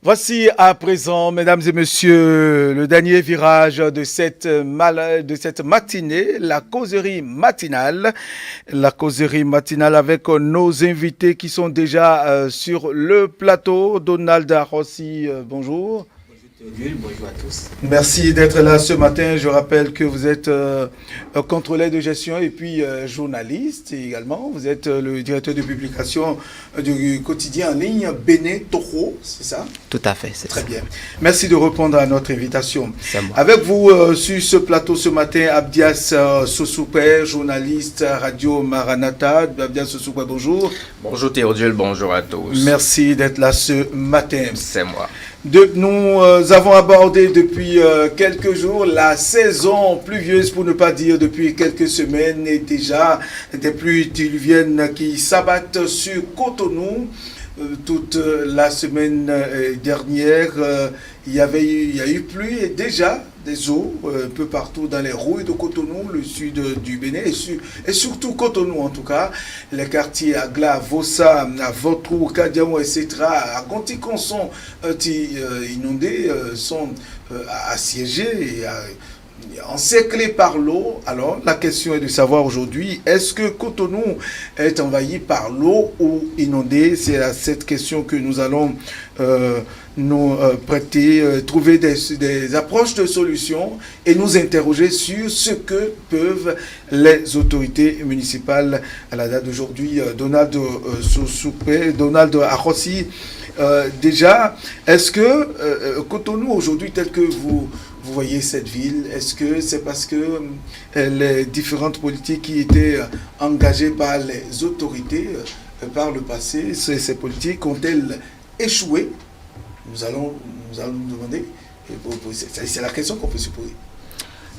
Voici à présent, mesdames et messieurs, le dernier virage de cette matinée, la causerie matinale. La causerie matinale avec nos invités qui sont déjà sur le plateau. Donald Arossi, bonjour. Bonjour à tous. Merci d'être là ce matin. Je rappelle que vous êtes contrôleur de gestion et puis journaliste également. Vous êtes le directeur de publication du quotidien en ligne Béné Toro, c'est ça? Tout à fait, c'est très ça. bien. Merci de répondre à notre invitation. C'est moi. Avec vous sur ce plateau ce matin, Abdias Sosoupé, journaliste Radio Maranatha. Abdias Sosoupé, bonjour. Bonjour Théodule, bonjour à tous. Merci d'être là ce matin. C'est moi. Nous avons abordé depuis quelques jours la saison pluvieuse, pour ne pas dire depuis quelques semaines, et déjà des pluies diluviennes qui s'abattent sur Cotonou. Toute la semaine dernière, il y a eu pluie et déjà des eaux un peu partout dans les rouilles de Cotonou, le sud du Bénin et surtout Cotonou en tout cas. Les quartiers Agla, Vossa, Votrou, Kadiamo, etc. à Gontikon sont inondés, sont assiégés et encerclés par l'eau. Alors la question est de savoir aujourd'hui, est-ce que Cotonou est envahi par l'eau ou inondé? C'est à cette question que nous allons nous prêter, trouver des approches de solutions et nous interroger sur ce que peuvent les autorités municipales à la date d'aujourd'hui. Donald Sosoupé, Donald Arossi, déjà, est-ce que Cotonou aujourd'hui, tel que vous voyez cette ville, est-ce que c'est parce que les différentes politiques qui étaient engagées par les autorités par le passé, ces politiques ont-elles échoué? Nous allons nous demander, c'est la question qu'on peut se poser.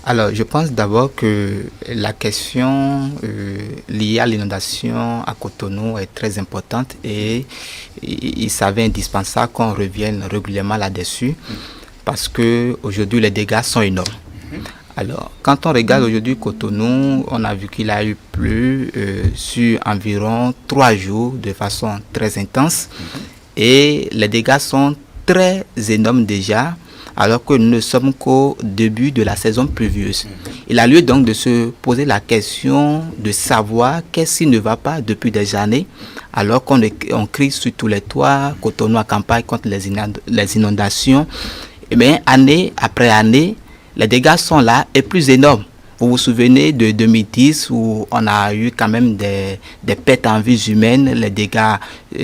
Alors, je pense d'abord que la question liée à l'inondation à Cotonou est très importante et il s'avère indispensable qu'on revienne régulièrement là-dessus parce qu'aujourd'hui, les dégâts sont énormes. Alors, quand on regarde aujourd'hui Cotonou, on a vu qu'il a eu plu sur environ 3 jours de façon très intense et les dégâts sont très énormes déjà, alors que nous ne sommes qu'au début de la saison pluvieuse. Il a lieu donc de se poser la question de savoir qu'est-ce qui ne va pas depuis des années, alors qu'on crie sur tous les toits, Cotonou en campagne contre les inondations. Et bien, année après année, les dégâts sont là et plus énormes. Vous vous souvenez de 2010 où on a eu quand même des pertes en vies humaines, les dégâts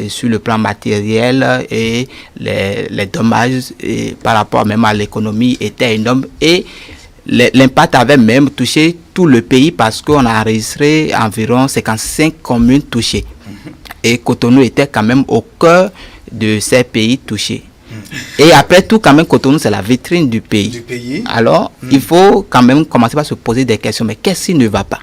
sur le plan matériel et les dommages par rapport même à l'économie étaient énormes et l'impact avait même touché tout le pays parce qu'on a enregistré environ 55 communes touchées. Et Cotonou était quand même au cœur de ces pays touchés. Et après tout, quand même, Cotonou, c'est la vitrine du pays. Alors, il faut quand même commencer par se poser des questions. Mais qu'est-ce qui ne va pas?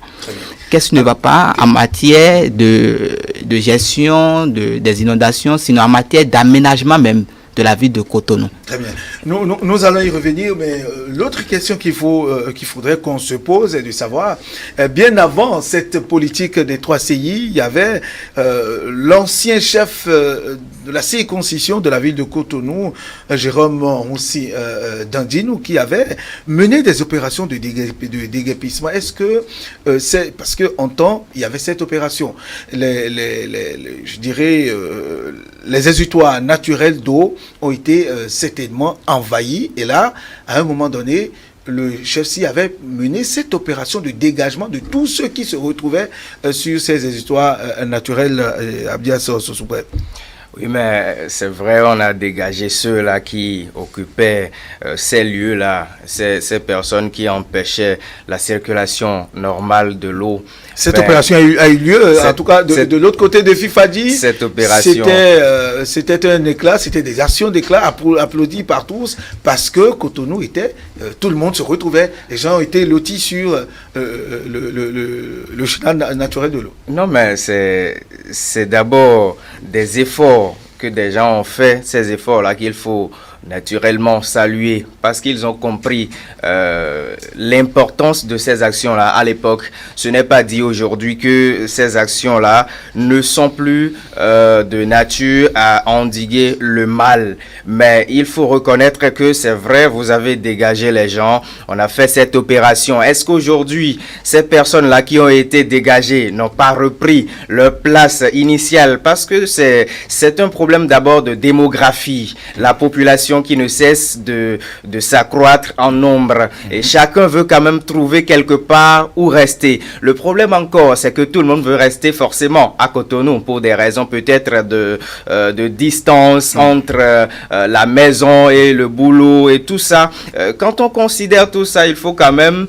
Qu'est-ce qui ne va pas en matière de gestion des inondations, sinon en matière d'aménagement même de la ville de Cotonou? Très bien. Nous allons y revenir, mais l'autre question qu'il faudrait qu'on se pose est de savoir, bien avant cette politique des 3 CI, il y avait l'ancien chef de la circonscription de la ville de Cotonou, Jérôme aussi Dandinou, qui avait mené des opérations de déguerpissement. Est-ce que c'est parce qu'en temps, il y avait cette opération, je dirais, les exutoires naturels d'eau ont été certainement envahis. Et là, à un moment donné, le chef-ci avait mené cette opération de dégagement de tous ceux qui se retrouvaient sur ces exutoires naturels. Abdias Sosoupé. Oui, mais c'est vrai, on a dégagé ceux-là qui occupaient ces lieux-là, ces personnes qui empêchaient la circulation normale de l'eau. Cette opération a eu lieu, en tout cas, de l'autre côté de Fifadi. Cette opération. C'était un éclat, c'était des actions d'éclat applaudies par tous, parce que Cotonou était, tout le monde se retrouvait, les gens étaient lotis sur le chemin naturel de l'eau. Non, mais c'est d'abord des efforts que des gens ont fait, ces efforts-là qu'il faut naturellement saluer parce qu'ils ont compris l'importance de ces actions-là à l'époque. Ce n'est pas dit aujourd'hui que ces actions-là ne sont plus de nature à endiguer le mal. Mais il faut reconnaître que c'est vrai, vous avez dégagé les gens, on a fait cette opération. Est-ce qu'aujourd'hui, ces personnes-là qui ont été dégagées n'ont pas repris leur place initiale? Parce que c'est un problème d'abord de démographie. La population qui ne cesse de s'accroître en nombre. Et chacun veut quand même trouver quelque part où rester. Le problème encore, c'est que tout le monde veut rester forcément à Cotonou pour des raisons peut-être de distance entre la maison et le boulot et tout ça. Quand on considère tout ça, il faut quand même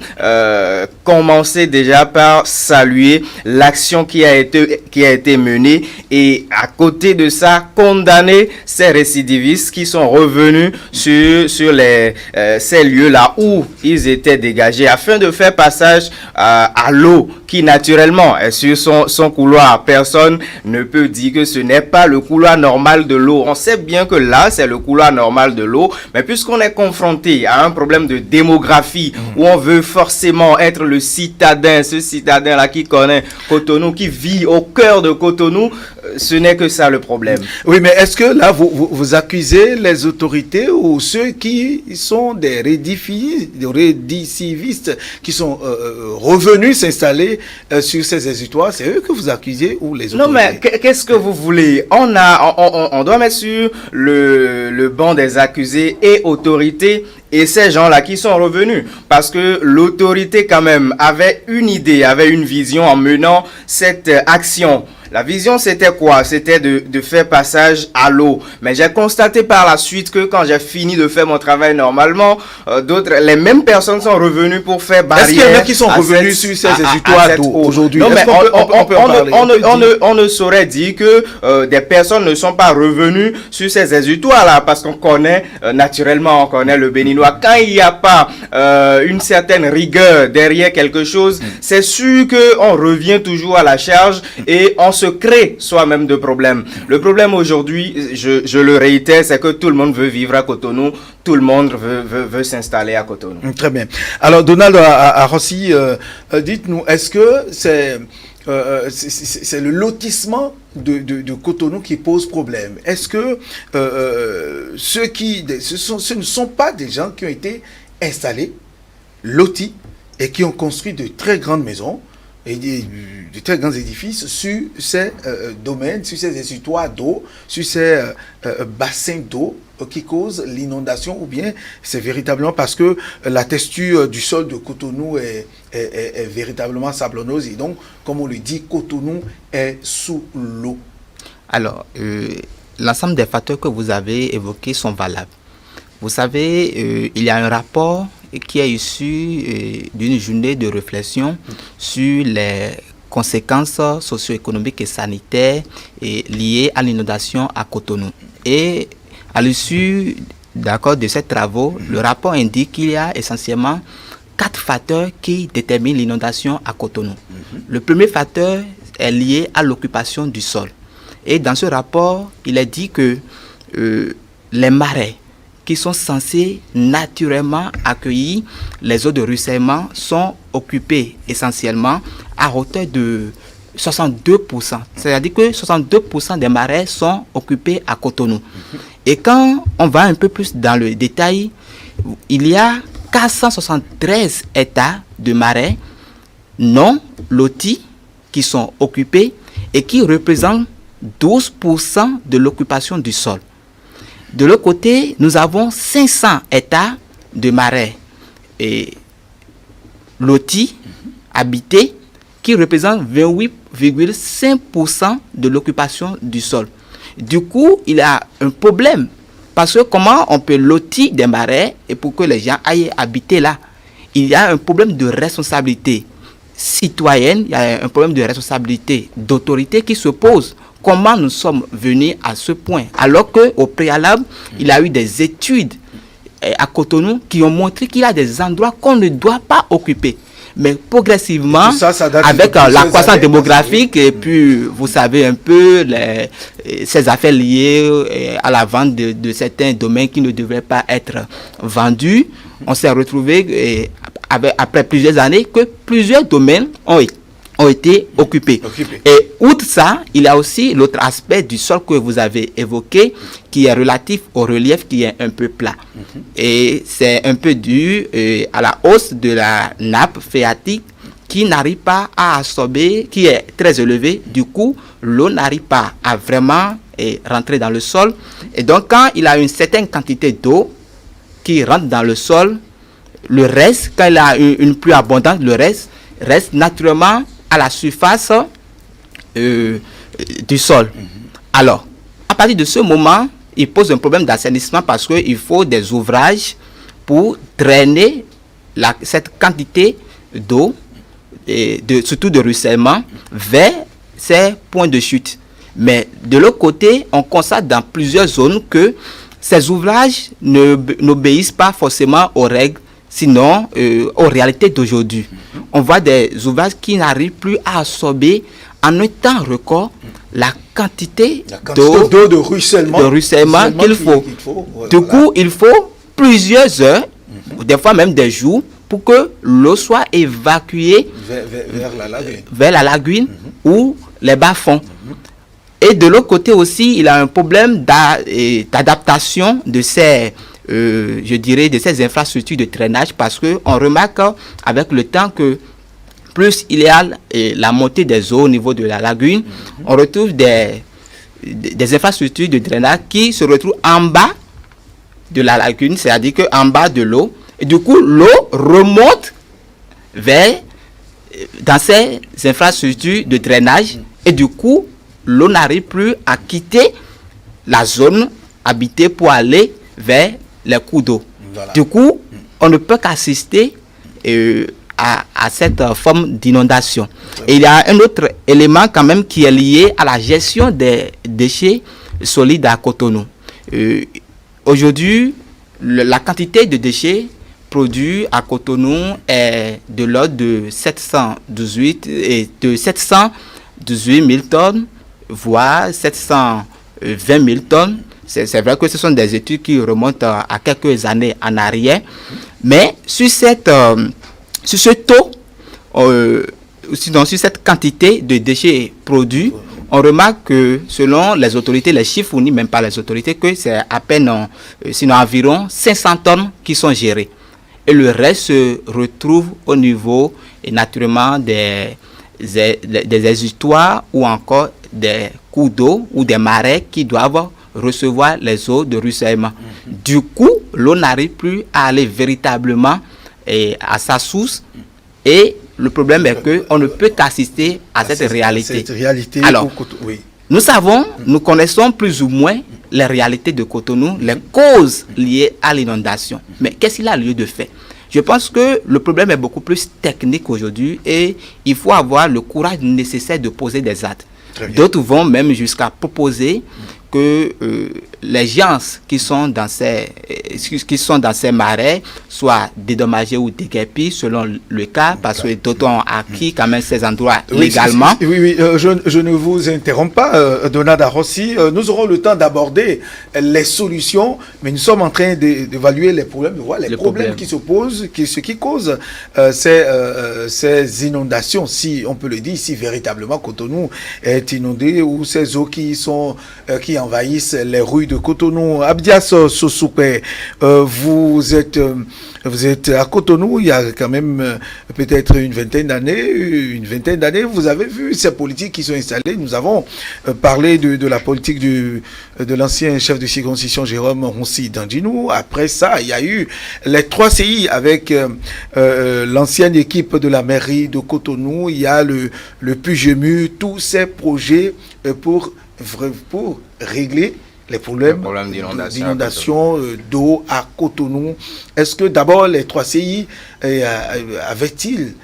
commencer déjà par saluer l'action qui a été menée et à côté de ça, condamner ces récidivistes qui sont revenus sur ces lieux-là où ils étaient dégagés afin de faire passage à l'eau qui naturellement est sur son couloir. Personne ne peut dire que ce n'est pas le couloir normal de l'eau. On sait bien que là, c'est le couloir normal de l'eau, mais puisqu'on est confronté à un problème de démographie où on veut forcément être le citadin, ce citadin-là qui connaît Cotonou, qui vit au cœur de Cotonou, ce n'est que ça le problème. Oui, mais est-ce que là, vous accusez les autorités ou ceux qui sont des récidivistes qui sont revenus s'installer sur ces exutoires? C'est eux que vous accusez ou les autorités? Non, mais qu'est-ce que vous voulez? On doit mettre sur le banc des accusés et autorités et ces gens-là qui sont revenus. Parce que l'autorité quand même avait une idée, avait une vision en menant cette action. La vision, c'était quoi? C'était de faire passage à l'eau. Mais j'ai constaté par la suite que quand j'ai fini de faire mon travail normalement, les mêmes personnes sont revenues pour faire barrière. Est-ce qu'il y en a qui sont revenus sur ces exutoires d'eau aujourd'hui? Non, mais on ne saurait dire que des personnes ne sont pas revenues sur ces exutoires-là parce qu'on connaît, naturellement, on connaît le Béninois. Quand il n'y a pas une certaine rigueur derrière quelque chose, c'est sûr qu'on revient toujours à la charge et on se crée soi-même de problèmes. Le problème aujourd'hui, je le réitère, c'est que tout le monde veut vivre à Cotonou, tout le monde veut s'installer à Cotonou. Très bien. Alors, Donald Arossi, dites-nous, est-ce que c'est le lotissement de Cotonou qui pose problème? Est-ce que ce ne sont pas des gens qui ont été installés, lotis, et qui ont construit de très grandes maisons et de très grands édifices sur ces domaines, sur ces exutoires d'eau, sur ces bassins d'eau qui causent l'inondation, ou bien c'est véritablement parce que la texture du sol de Cotonou est véritablement sablonneuse et donc, comme on le dit, Cotonou est sous l'eau? Alors, l'ensemble des facteurs que vous avez évoqués sont valables. Vous savez, il y a un rapport qui est issu d'une journée de réflexion sur les conséquences socio-économiques et sanitaires liées à l'inondation à Cotonou. Et à l'issue de ces travaux, le rapport indique qu'il y a essentiellement 4 facteurs qui déterminent l'inondation à Cotonou. Le premier facteur est lié à l'occupation du sol. Et dans ce rapport, il est dit que les marais qui sont censés naturellement accueillir les eaux de ruissellement sont occupés essentiellement à hauteur de 62%. C'est-à-dire que 62% des marais sont occupés à Cotonou. Et quand on va un peu plus dans le détail, il y a 473 hectares de marais non lotis qui sont occupés et qui représentent 12% de l'occupation du sol. De l'autre côté, nous avons 500 hectares de marais lotis, habités, qui représentent 28,5% de l'occupation du sol. Du coup, il y a un problème. Parce que comment on peut lotir des marais et pour que les gens aillent habiter là? Il y a un problème de responsabilité citoyenne, il y a un problème de responsabilité d'autorité qui se pose. Comment nous sommes venus à ce point? Alors qu'au préalable, il y a eu des études à Cotonou qui ont montré qu'il y a des endroits qu'on ne doit pas occuper. Mais progressivement, ça date avec de la plusieurs croissance années, démographique et puis, vous savez un peu, ces affaires liées à la vente de certains domaines qui ne devraient pas être vendus, on s'est retrouvé après plusieurs années que plusieurs domaines ont été occupés. Et outre ça, il y a aussi l'autre aspect du sol que vous avez évoqué, qui est relatif au relief qui est un peu plat. Et c'est un peu dû à la hausse de la nappe phréatique qui n'arrive pas à absorber, qui est très élevée. Du coup, l'eau n'arrive pas à vraiment rentrer dans le sol. Et donc, quand il y a une certaine quantité d'eau qui rentre dans le sol, le reste, quand il y a une pluie abondante, le reste naturellement à la surface du sol. Alors, à partir de ce moment, il pose un problème d'assainissement parce qu'il faut des ouvrages pour drainer cette quantité d'eau, surtout de ruissellement, vers ces points de chute. Mais de l'autre côté, on constate dans plusieurs zones que ces ouvrages n'obéissent pas forcément aux règles, sinon aux réalités d'aujourd'hui. On voit des ouvrages qui n'arrivent plus à absorber en un temps record la quantité d'eau de ruissellement qu'il faut. Du coup, il faut plusieurs heures, des fois même des jours, pour que l'eau soit évacuée vers la lagune ou les bas-fonds. Et de l'autre côté aussi, il y a un problème d'adaptation de ces de ces infrastructures de drainage, parce qu'on remarque avec le temps que plus il y a la montée des eaux au niveau de la lagune, on retrouve des infrastructures de drainage qui se retrouvent en bas de la lagune, c'est-à-dire qu'en bas de l'eau, et du coup l'eau remonte dans ces infrastructures de drainage, et du coup l'eau n'arrive plus à quitter la zone habitée pour aller vers les cours d'eau. Voilà. Du coup, on ne peut qu'assister à cette forme d'inondation. Et il y a un autre élément quand même qui est lié à la gestion des déchets solides à Cotonou. Aujourd'hui, la quantité de déchets produits à Cotonou est de l'ordre de 718 000 tonnes, voire 720 000 tonnes. C'est vrai que ce sont des études qui remontent à quelques années en arrière. Mais sur ce taux, sur cette quantité de déchets produits, on remarque que selon les autorités, les chiffres fournis même par les autorités, que c'est à peine, sinon environ 500 tonnes qui sont gérées. Et le reste se retrouve au niveau, et naturellement, des exutoires ou encore des cours d'eau ou des marais qui doivent recevoir les eaux de ruissellement. Du coup, l'eau n'arrive plus à aller véritablement à sa source, et le problème est qu'on ne peut qu'assister à cette réalité. Alors, nous connaissons plus ou moins les réalités de Cotonou, les causes liées à l'inondation. Mais qu'est-ce qu'il a lieu de faire? Je pense que le problème est beaucoup plus technique aujourd'hui, et il faut avoir le courage nécessaire de poser des actes. D'autres vont même jusqu'à proposer que les gens qui sont dans ces marais soient dédommagés ou déguerpis selon le cas, parce que d'autres ont acquis quand même ces endroits légalement. Je ne vous interromps pas, Donada Rossi. Nous aurons le temps d'aborder les solutions, mais nous sommes en train d'évaluer les problèmes, de voir les problèmes qui se posent, ce qui cause ces inondations, si on peut le dire, si véritablement Cotonou est inondé, ou ces eaux qui envahissent les rues de Cotonou. Abdias Sossoupé, vous êtes à Cotonou il y a quand même peut-être une vingtaine d'années. Vous avez vu ces politiques qui sont installées. Nous avons parlé de la politique de l'ancien chef de circonscription Jérôme Ronsi Dandinou. Après ça, il y a eu les 3 CI avec l'ancienne équipe de la mairie de Cotonou. Il y a le PUGEMU, tous ces projets pour régler les problèmes d'inondation d'eau à Cotonou. Est-ce que d'abord les 3 CI étaient-ils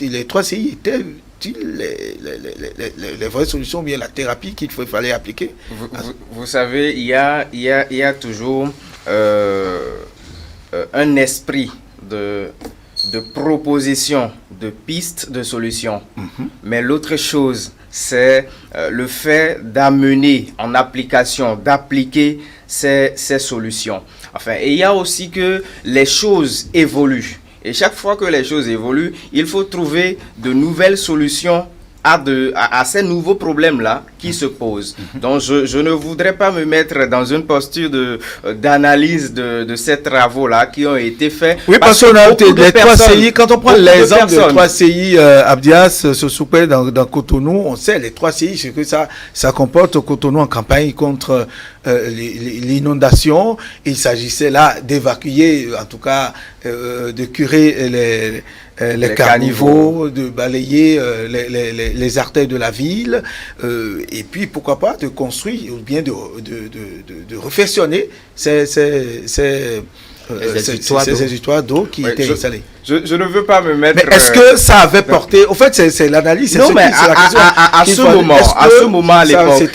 les 3 CI étaient-ils les vraies solutions, bien la thérapie qu'il fallait appliquer? Vous savez, il y a toujours un esprit de propositions, de pistes de solutions. Mais l'autre chose, c'est le fait d'amener en application, d'appliquer ces solutions. Enfin, et il y a aussi que les choses évoluent. Et chaque fois que les choses évoluent, il faut trouver de nouvelles solutions à ces nouveaux problèmes-là qui se posent. Donc, je ne voudrais pas me mettre dans une posture d'analyse de ces travaux-là qui ont été faits. Oui, parce qu'on a les 3 CI, quand on prend l'exemple des 3 CI, Abdias, Sossoupé dans Cotonou, on sait, les 3 CI, ce que ça comporte au Cotonou en campagne contre l'inondation. Il s'agissait là d'évacuer, en tout cas, de curer les caniveaux, de balayer les artères de la ville, et puis pourquoi pas de construire ou bien de réfectionner ces histoires d'eau qui étaient installées. Je ne veux pas me mettre... Mais est-ce que ça avait porté... Au fait, c'est l'analyse. Non, mais à ce moment, à l'époque...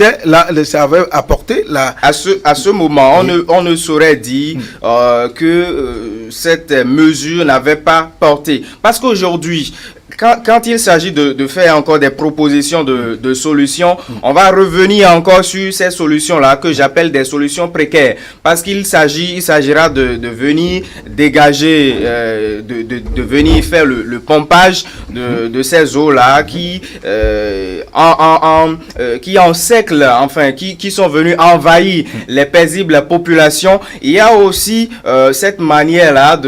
Ça avait apporté la... À ce moment, on ne saurait dire que cette mesure n'avait pas porté. Parce qu'aujourd'hui... Quand il s'agit de faire encore des propositions de solutions, on va revenir encore sur ces solutions-là que j'appelle des solutions précaires. Parce qu'il s'agira de venir dégager, de venir faire le pompage de ces eaux-là qui encerclent, enfin, qui sont venus envahir les paisibles populations. Il y a aussi cette manière-là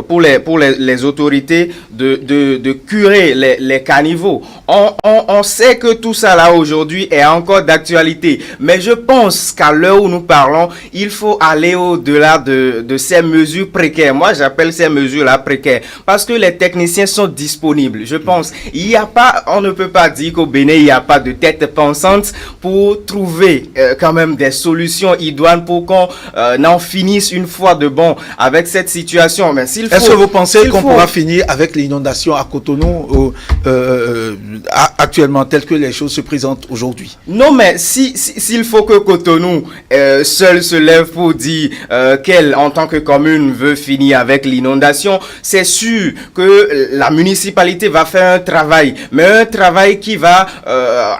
pour les autorités de curer les caniveaux. On sait que tout ça là aujourd'hui est encore d'actualité, mais je pense qu'à l'heure où nous parlons, il faut aller au-delà de ces mesures précaires. Moi, j'appelle ces mesures là précaires parce que les techniciens sont disponibles. Je pense, on ne peut pas dire qu'au Bénin il n'y a pas de tête pensante pour trouver quand même des solutions idoines pour qu'on en finisse une fois de bon avec cette situation. Mais est-ce que vous pensez qu'on pourra finir avec l'inondation à Cotonou actuellement, telles que les choses se présentent aujourd'hui? Non, mais s'il faut que Cotonou seul se lève pour dire qu'elle, en tant que commune, veut finir avec l'inondation, c'est sûr que la municipalité va faire un travail, mais un travail qui va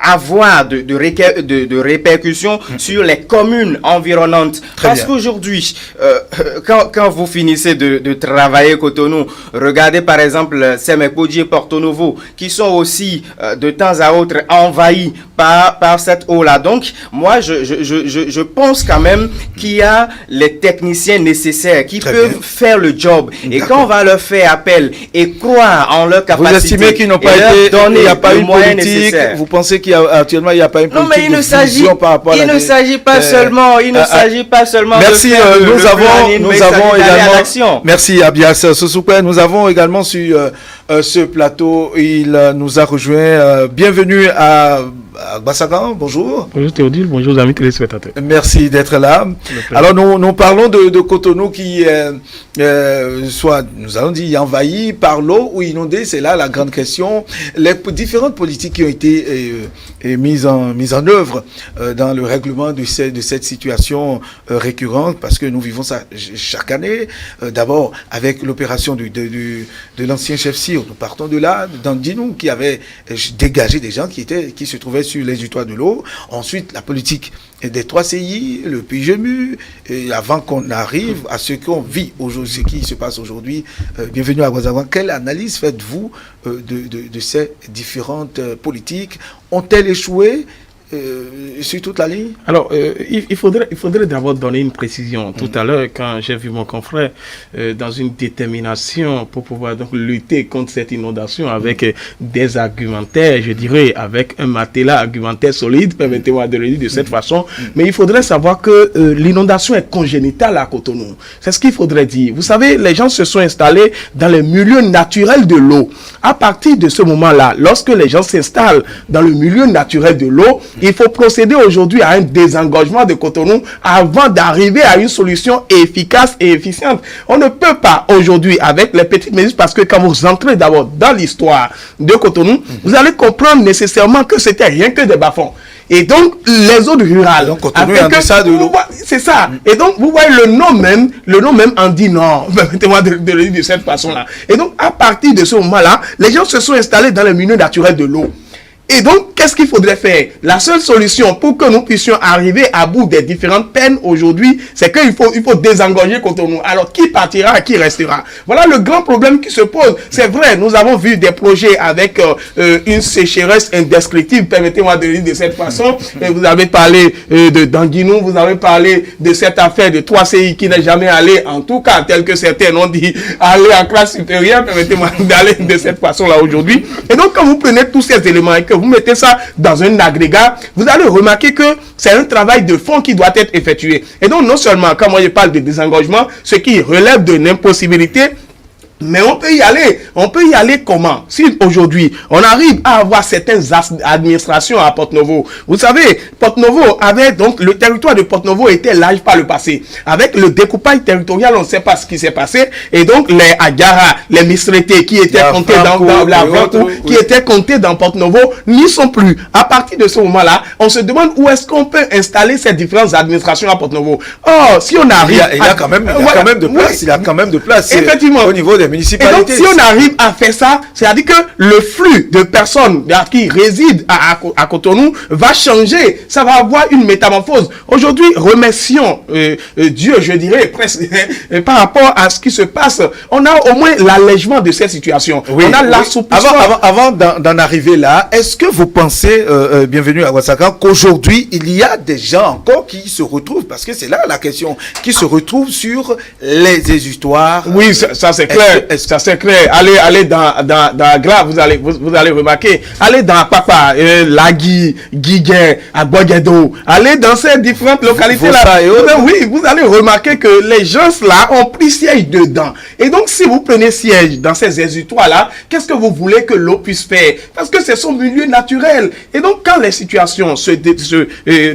avoir de répercussions sur les communes environnantes. Parce qu'aujourd'hui, quand vous finissez de travailler Cotonou, regardez par exemple Semekodji et Porto Novo, qui sont aussi de temps à autre envahis par cette eau-là. Donc, moi, je pense quand même qu'il y a les techniciens nécessaires qui peuvent faire le job. Et quand on va leur faire appel et croire en leur capacité, vous estimez qu'ils n'ont pas été, il n'y a pas une politique, vous pensez qu'actuellement il n'y a pas une politique de vision par rapport à la... Il ne s'agit pas seulement, merci, de faire nous avons également, merci Abdias Sossoupé, nous avons également sur ce plateau, il nous a rejoint, bienvenue à Bassagan, bonjour. Bonjour Théodule, bonjour aux amis téléspectateurs. Merci d'être là. Alors nous parlons de Cotonou qui soit, nous allons dire, envahi par l'eau ou inondé, c'est là la grande question. Les différentes politiques qui ont été mises en œuvre dans le règlement de cette situation récurrente, parce que nous vivons ça chaque année. D'abord avec l'opération de l'ancien chef CIR, nous partons de là, d'Andinou, qui avait dégagé des gens qui se trouvaient sur les utoires de l'eau. Ensuite, la politique des 3 CI, le PGMU, et avant qu'on arrive à ce qu'on vit aujourd'hui, ce qui se passe aujourd'hui. Bienvenue à Ouazawan. Quelle analyse faites-vous de ces différentes politiques? Ont-elles échoué sur toute la ligne? Alors, il faudrait d'abord donner une précision. Tout à l'heure, quand j'ai vu mon confrère dans une détermination pour pouvoir donc lutter contre cette inondation avec des argumentaires, je dirais, avec un matelas argumentaire solide, permettez-moi de le dire de cette façon, mais il faudrait savoir que l'inondation est congénitale à Cotonou. C'est ce qu'il faudrait dire. Vous savez, les gens se sont installés dans les milieux naturels de l'eau. À partir de ce moment-là, lorsque les gens s'installent dans le milieu naturel de l'eau, il faut procéder aujourd'hui à un désengagement de Cotonou avant d'arriver à une solution efficace et efficiente. On ne peut pas aujourd'hui avec les petites mesures, parce que quand vous entrez d'abord dans l'histoire de Cotonou, vous allez comprendre nécessairement que c'était rien que des bas-fonds. Et donc, les zones rurales. Donc, Cotonou est en deçà de l'eau. C'est ça. Et donc, vous voyez, le nom même en dit non. Permettez-moi de le dire de cette façon-là. Et donc, à partir de ce moment-là, les gens se sont installés dans les milieux naturels de l'eau. Et donc, qu'est-ce qu'il faudrait faire? La seule solution pour que nous puissions arriver à bout des différentes peines aujourd'hui, c'est qu'il faut désengorger Cotonou. Alors, qui partira, qui restera? Voilà le grand problème qui se pose. C'est vrai, nous avons vu des projets avec une sécheresse indescriptible, permettez-moi de le dire de cette façon. Et vous avez parlé de d'Anguinou, vous avez parlé de cette affaire de 3CI qui n'est jamais allé, en tout cas, tel que certains ont dit, aller en classe supérieure, permettez-moi d'aller de cette façon-là aujourd'hui. Et donc, quand vous prenez tous ces éléments et que vous mettez ça dans un agrégat, vous allez remarquer que c'est un travail de fond qui doit être effectué. Et donc, non seulement, quand moi je parle de désengorgement, ce qui relève de l'impossibilité, mais on peut y aller. On peut y aller comment? Si aujourd'hui, on arrive à avoir certaines administrations à Porto-Novo. Vous savez, Porto-Novo avait donc, le territoire de Porto-Novo était large par le passé. Avec le découpage territorial, on ne sait pas ce qui s'est passé. Et donc, les Agara, les Misretés qui étaient comptés qui étaient comptés dans Porto-Novo n'y sont plus. À partir de ce moment-là, on se demande où est-ce qu'on peut installer ces différentes administrations à Porto-Novo. Or, si on arrive... Il y a quand même de place. Oui. Il y a quand même de place. Effectivement. Au niveau des municipalités. Et donc, si on arrive à faire ça, c'est-à-dire que le flux de personnes qui résident à Cotonou va changer. Ça va avoir une métamorphose. Aujourd'hui, remercions Dieu, je dirais, presque, par rapport à ce qui se passe. On a au moins l'allègement de cette situation. Oui, on a l'assouplissement. Avant d'en arriver là, est-ce que vous pensez, bienvenue à Ouassaka, qu'aujourd'hui, il y a des gens encore qui se retrouvent, parce que c'est là la question, qui se retrouvent sur les exutoires? Oui, ça c'est clair. Ça c'est clair. Allez dans Agra, vous allez remarquer. Allez dans Papa, Lagui, Guiguin, Agboguedo. Allez dans ces différentes localités là. Oui, vous allez remarquer que les gens là ont pris siège dedans. Et donc, si vous prenez siège dans ces exutoires là, qu'est-ce que vous voulez que l'eau puisse faire? Parce que c'est son milieu naturel. Et donc, quand les situations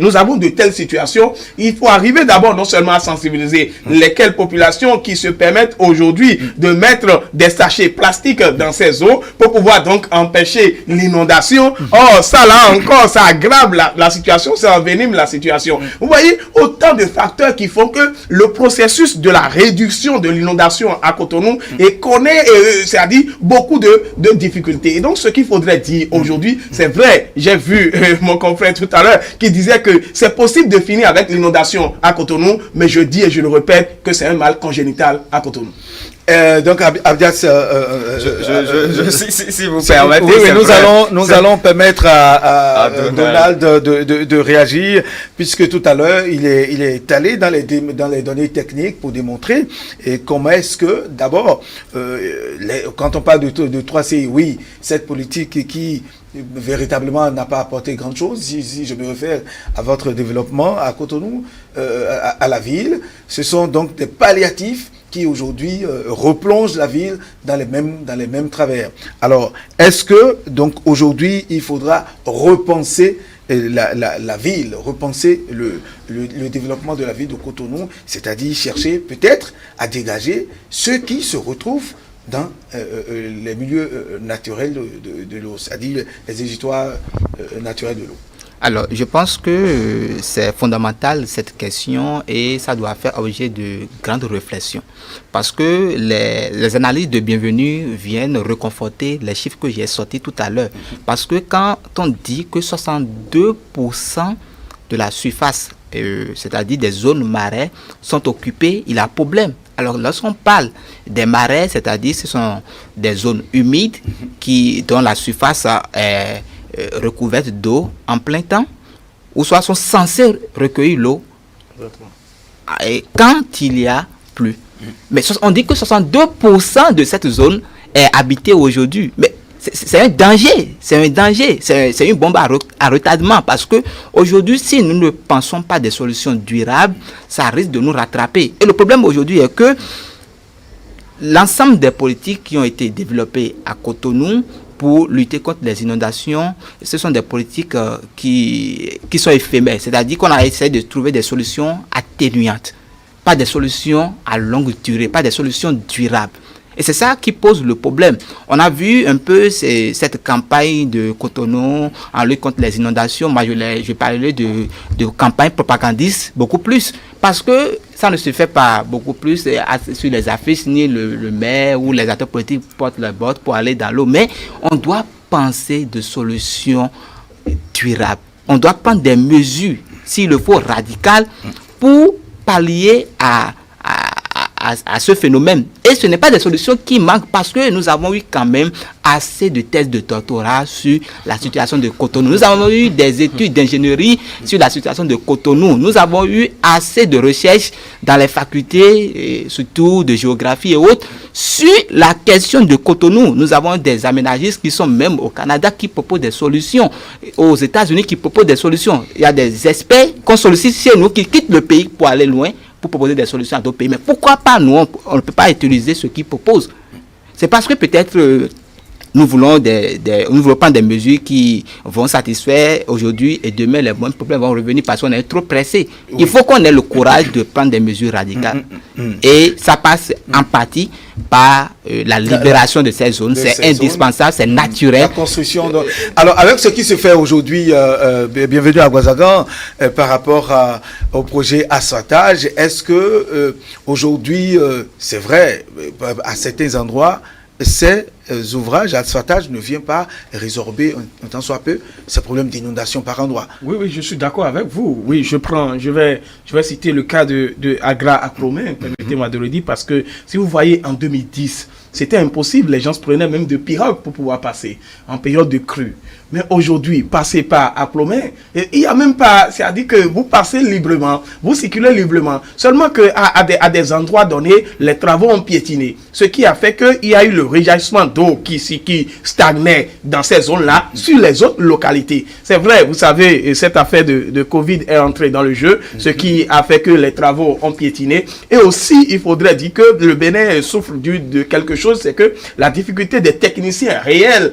nous avons de telles situations, il faut arriver d'abord non seulement à sensibiliser lesquelles populations qui se permettent aujourd'hui de mettre des sachets plastiques dans ces eaux pour pouvoir donc empêcher l'inondation. Or, ça là encore, ça aggrave la situation, ça envenime la situation. Vous voyez, autant de facteurs qui font que le processus de la réduction de l'inondation à Cotonou connaît, c'est-à-dire beaucoup de difficultés. Et donc, ce qu'il faudrait dire aujourd'hui, c'est vrai, j'ai vu mon confrère tout à l'heure qui disait que c'est possible de finir avec l'inondation à Cotonou, mais je dis et je le répète que c'est un mal congénital à Cotonou. Donc Abdias, si vous permettez, oui, nous allons permettre à Donald de réagir, puisque tout à l'heure il est allé dans les données techniques pour démontrer et comment est-ce que d'abord quand on parle de 3CI, oui, cette politique qui véritablement n'a pas apporté grand chose, si je me réfère à votre développement à Cotonou, à la ville, ce sont donc des palliatifs qui aujourd'hui replonge la ville dans les mêmes travers. Alors, est-ce que donc aujourd'hui il faudra repenser la ville, repenser le développement de la ville de Cotonou, c'est-à-dire chercher peut-être à dégager ceux qui se retrouvent dans les milieux naturels de l'eau, c'est-à-dire les exutoires naturels de l'eau? Alors, je pense que c'est fondamental cette question et ça doit faire objet de grandes réflexions. Parce que les analyses de bienvenue viennent reconforter les chiffres que j'ai sortis tout à l'heure. Parce que quand on dit que 62% de la surface, c'est-à-dire des zones marais, sont occupées, il y a problème. Alors, lorsqu'on parle des marais, c'est-à-dire ce sont des zones humides dont la surface est recouverte d'eau en plein temps, ou soit sont censés recueillir l'eau et quand il y a plus. Mais on dit que 62% de cette zone est habitée aujourd'hui. Mais c'est un danger, c'est une bombe à retardement parce que aujourd'hui, si nous ne pensons pas des solutions durables, ça risque de nous rattraper. Et le problème aujourd'hui est que l'ensemble des politiques qui ont été développées à Cotonou pour lutter contre les inondations, ce sont des politiques qui sont éphémères. C'est-à-dire qu'on a essayé de trouver des solutions atténuantes, pas des solutions à longue durée, pas des solutions durables. Et c'est ça qui pose le problème. On a vu un peu cette campagne de Cotonou en lutte contre les inondations. Moi, je parlais de campagne propagandiste beaucoup plus. Parce que ça ne se fait pas beaucoup plus sur les affiches, ni le maire ou les acteurs politiques portent leur botte pour aller dans l'eau. Mais on doit penser de solutions durables. On doit prendre des mesures, s'il le faut, radicales, pour pallier à ce phénomène. Et ce n'est pas des solutions qui manquent parce que nous avons eu quand même assez de thèses de doctorat sur la situation de Cotonou. Nous avons eu des études d'ingénierie sur la situation de Cotonou. Nous avons eu assez de recherches dans les facultés, surtout de géographie et autres, sur la question de Cotonou. Nous avons des aménagistes qui sont même au Canada qui proposent des solutions, aux États-Unis qui proposent des solutions. Il y a des experts qu'on sollicite chez nous qui quittent le pays pour aller loin, pour proposer des solutions à d'autres pays. Mais pourquoi pas nous, on ne peut pas utiliser ce qu'ils proposent? C'est parce que peut-être nous voulons prendre des mesures qui vont satisfaire aujourd'hui et demain les mêmes problèmes vont revenir parce qu'on est trop pressé. Oui. Il faut qu'on ait le courage de prendre des mesures radicales. Et ça passe en partie par la libération de ces zones. C'est indispensable, c'est naturel. La construction. Alors, avec ce qui se fait aujourd'hui, bienvenue à Ouagazagan, par rapport au projet asphaltage, est-ce que aujourd'hui, c'est vrai, à certains endroits, ces ouvrages asphaltage ne viennent pas résorber un tant soit peu ces problèmes d'inondation par endroit? Oui, je suis d'accord avec vous. Oui, je vais citer le cas de Agra à Clomain, permettez-moi de le dire, parce que si vous voyez en 2010, c'était impossible, les gens se prenaient même de pirogues pour pouvoir passer en période de crue. Mais aujourd'hui, passez pas à Clomain, il n'y a même pas, c'est-à-dire que vous passez librement, vous circulez librement, seulement qu'à des endroits donnés, les travaux ont piétiné, ce qui a fait qu'il y a eu le rejaillissement d'eau qui stagnait dans ces zones-là sur les autres localités. C'est vrai, vous savez, cette affaire de Covid est entrée dans le jeu, ce qui a fait que les travaux ont piétiné. Et aussi, il faudrait dire que le Bénin souffre de quelque chose, c'est que la difficulté des techniciens réels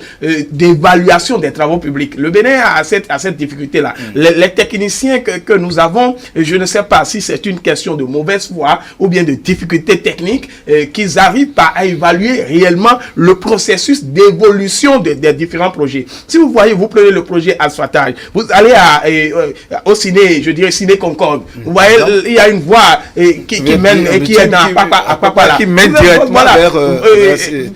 d'évaluation des travaux publics. Le Bénin a cette difficulté-là. Les techniciens que nous avons, je ne sais pas si c'est une question de mauvaise foi ou bien de difficultés techniques, qu'ils arrivent pas à évaluer réellement le processus d'évolution des différents projets. Si vous voyez, vous prenez le projet asphaltage, vous allez au ciné, je dirais ciné Concorde, vous voyez, il y a une voie qui mène et qui est dans Papala. Qui mène directement vers...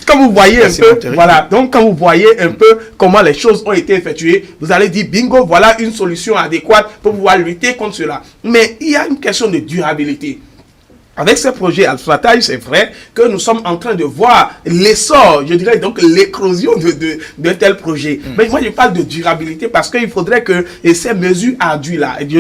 quand vous voyez un peu, voilà, donc quand vous voyez un peu comment les choses ont été effectuées, vous allez dire, bingo, voilà une solution adéquate pour pouvoir lutter contre cela. Mais il y a une question de durabilité. Avec ce projet asphaltage, c'est vrai que nous sommes en train de voir l'essor, je dirais donc l'éclosion de tel projet. Mais moi, je parle de durabilité parce qu'il faudrait que ces mesures ardues là, je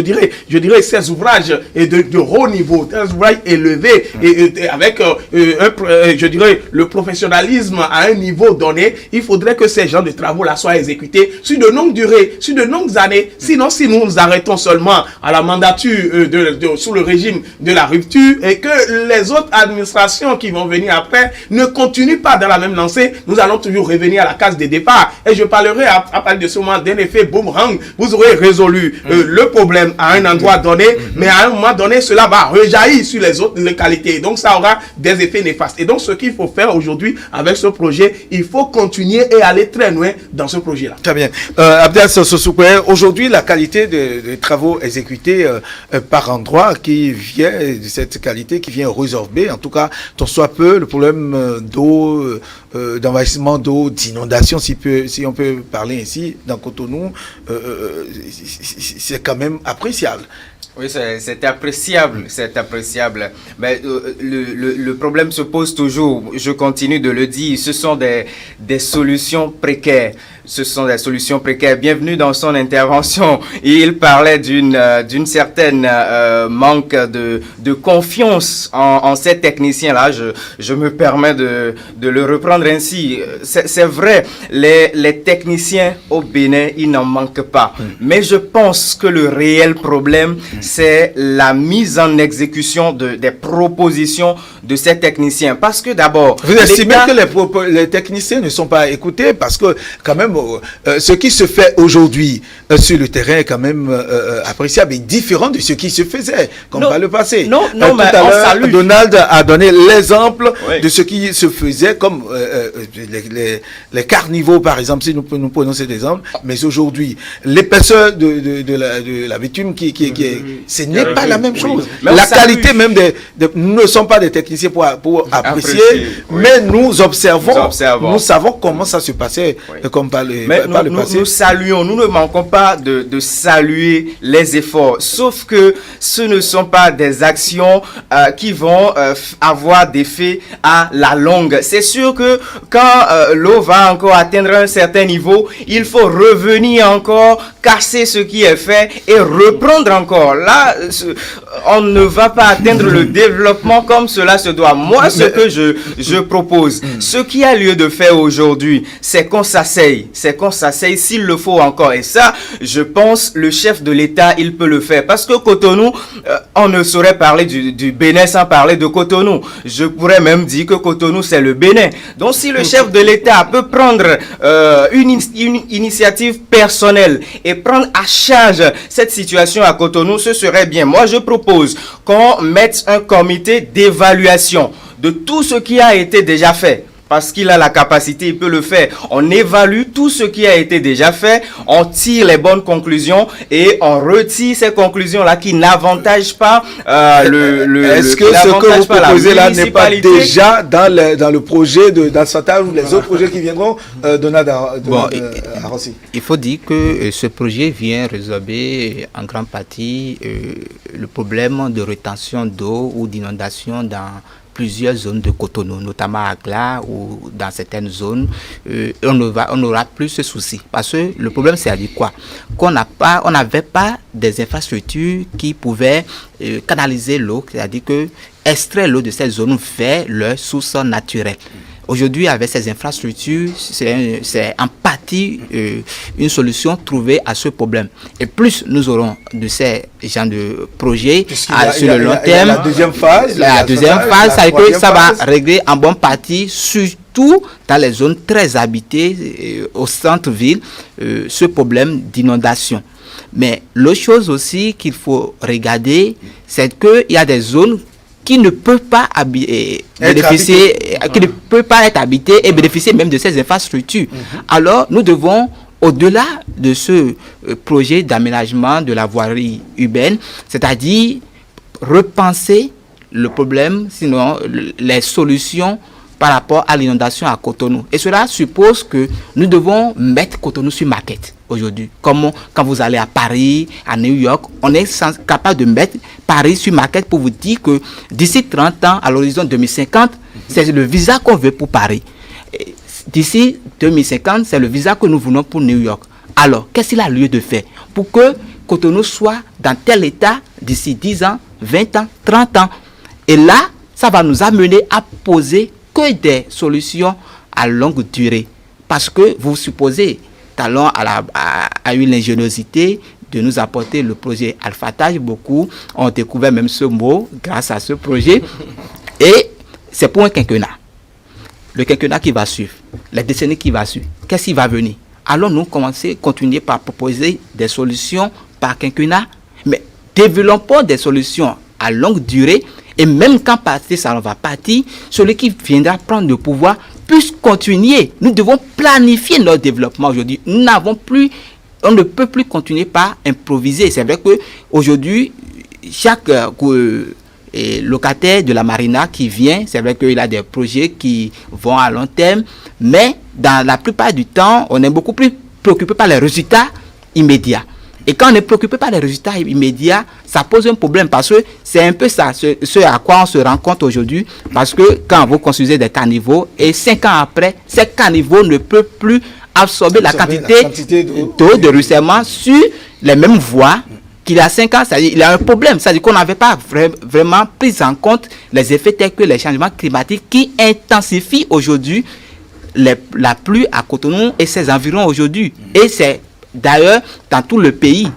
dirais ces ouvrages de haut niveau, ces ouvrages élevés et avec, je dirais, le professionnalisme à un niveau donné, il faudrait que ces genres de travaux là soient exécutés sur de longues durées, sur de longues années. Sinon, si nous nous arrêtons seulement à la mandature sous le régime de la rupture et que les autres administrations qui vont venir après ne continuent pas dans la même lancée, nous allons toujours revenir à la case de départ. Et je parlerai à partir de ce moment d'un effet boomerang. Vous aurez résolu le problème à un endroit donné, mais à un moment donné, cela va rejaillir sur les autres localités. Donc, ça aura des effets néfastes. Et donc, ce qu'il faut faire aujourd'hui avec ce projet, il faut continuer et aller très loin dans ce projet-là. Très bien. Abdias Sosoukwe, aujourd'hui, la qualité des travaux exécutés par endroit qui vient de cette qualité qui vient résorber, en tout cas, tant soit peu, le problème d'eau, d'envahissement d'eau, d'inondation, si on peut parler ainsi, dans Cotonou, c'est quand même appréciable. Oui, c'est appréciable, Mais le problème se pose toujours, je continue de le dire, ce sont des solutions précaires. Bienvenue dans son intervention. Il parlait d'une certaine manque de confiance en ces techniciens-là. Je me permets de le reprendre ainsi. C'est vrai, les techniciens au Bénin, ils n'en manquent pas. Mais je pense que le réel problème, c'est la mise en exécution des propositions de ces techniciens. Parce que d'abord... Vous estimez que les techniciens ne sont pas écoutés parce que quand même, ce qui se fait aujourd'hui sur le terrain est quand même appréciable et différent de ce qui se faisait comme par le passé. Non, tout à l'heure, Donald a donné l'exemple de ce qui se faisait comme les carnivores, par exemple, si nous prenons cet exemple. Mais aujourd'hui, l'épaisseur de la bitume ce n'est pas la même chose. La qualité même nous ne sommes pas des techniciens pour apprécier, mais nous observons, nous savons comment ça se passait comme par le passé. Nous saluons, nous ne manquons pas de saluer les efforts, sauf que ce ne sont pas des actions qui vont avoir des faits à la longue. C'est sûr que quand l'eau va encore atteindre un certain niveau, il faut revenir encore, casser ce qui est fait et reprendre encore. Là, on ne va pas atteindre le développement comme cela se doit. Moi, ce que je propose, ce qui a lieu de faire aujourd'hui, c'est qu'on s'asseye. S'il le faut encore. Et ça, je pense, le chef de l'État, il peut le faire. Parce que Cotonou, on ne saurait parler du Bénin sans parler de Cotonou. Je pourrais même dire que Cotonou, c'est le Bénin. Donc, si le chef de l'État peut prendre une initiative personnelle et prendre à charge cette situation à Cotonou, ce serait bien. Moi, je propose qu'on mette un comité d'évaluation de tout ce qui a été déjà fait. Parce qu'il a la capacité, il peut le faire. On évalue tout ce qui a été déjà fait, on tire les bonnes conclusions et on retire ces conclusions-là qui n'avantagent pas Est-ce que ce que vous proposez là n'est pas déjà dans le projet d'Alsata ou les autres projets qui viendront Donald Arossi? Il faut dire que ce projet vient résorber en grande partie le problème de rétention d'eau ou d'inondation dans plusieurs zones de Cotonou, notamment à Agla ou dans certaines zones, on n'aura plus ce souci. Parce que le problème, c'est à dire quoi? On n'avait pas des infrastructures qui pouvaient canaliser l'eau, c'est-à-dire que extraire l'eau de ces zones vers leur source naturelle. Aujourd'hui, avec ces infrastructures, c'est en partie une solution trouvée à ce problème. Et plus nous aurons de ces genres de projets sur le long terme, la deuxième phase, ça va régler en bonne partie, surtout dans les zones très habitées, au centre-ville, ce problème d'inondation. Mais l'autre chose aussi qu'il faut regarder, c'est qu'il y a des zones qui ne peut pas être habité et bénéficier même de ces infrastructures. Alors, nous devons, au-delà de ce projet d'aménagement de la voirie urbaine, c'est-à-dire repenser le problème, sinon les solutions par rapport à l'inondation à Cotonou. Et cela suppose que nous devons mettre Cotonou sur maquette aujourd'hui. Comme quand vous allez à Paris, à New York, on est capable de mettre Paris sur maquette pour vous dire que d'ici 30 ans, à l'horizon 2050, c'est le visa qu'on veut pour Paris. D'ici 2050, c'est le visa que nous voulons pour New York. Alors, qu'est-ce qu'il a lieu de faire pour que Cotonou soit dans tel état d'ici 10 ans, 20 ans, 30 ans? Et là, ça va nous amener à poser que des solutions à longue durée. Parce que vous supposez, talons à eu l'ingéniosité de nous apporter le projet Alphatage. Beaucoup ont découvert même ce mot grâce à ce projet. Et c'est pour un quinquennat. Le quinquennat qui va suivre, les décennies qui va suivre, qu'est-ce qui va venir? Allons-nous continuer par proposer des solutions par quinquennat, mais développons des solutions à longue durée. Et même quand ça va partir, celui qui viendra prendre le pouvoir puisse continuer. Nous devons planifier notre développement aujourd'hui. On ne peut plus continuer par improviser. C'est vrai qu'aujourd'hui, chaque locataire de la Marina qui vient, c'est vrai qu'il a des projets qui vont à long terme, mais dans la plupart du temps, on est beaucoup plus préoccupé par les résultats immédiats. Et quand on est préoccupé par les résultats immédiats, ça pose un problème parce que c'est un peu ça, ce à quoi on se rend compte aujourd'hui. Parce que quand vous construisez des caniveaux et 5 ans après, ces caniveaux ne peuvent plus absorber la quantité d'eau de ruissellement sur les mêmes voies qu'il y a 5 ans. C'est-à-dire il y a un problème. C'est-à-dire qu'on n'avait pas vraiment pris en compte les effets tels que les changements climatiques qui intensifient aujourd'hui la pluie à Cotonou et ses environs aujourd'hui. Et c'est d'ailleurs dans tout le pays,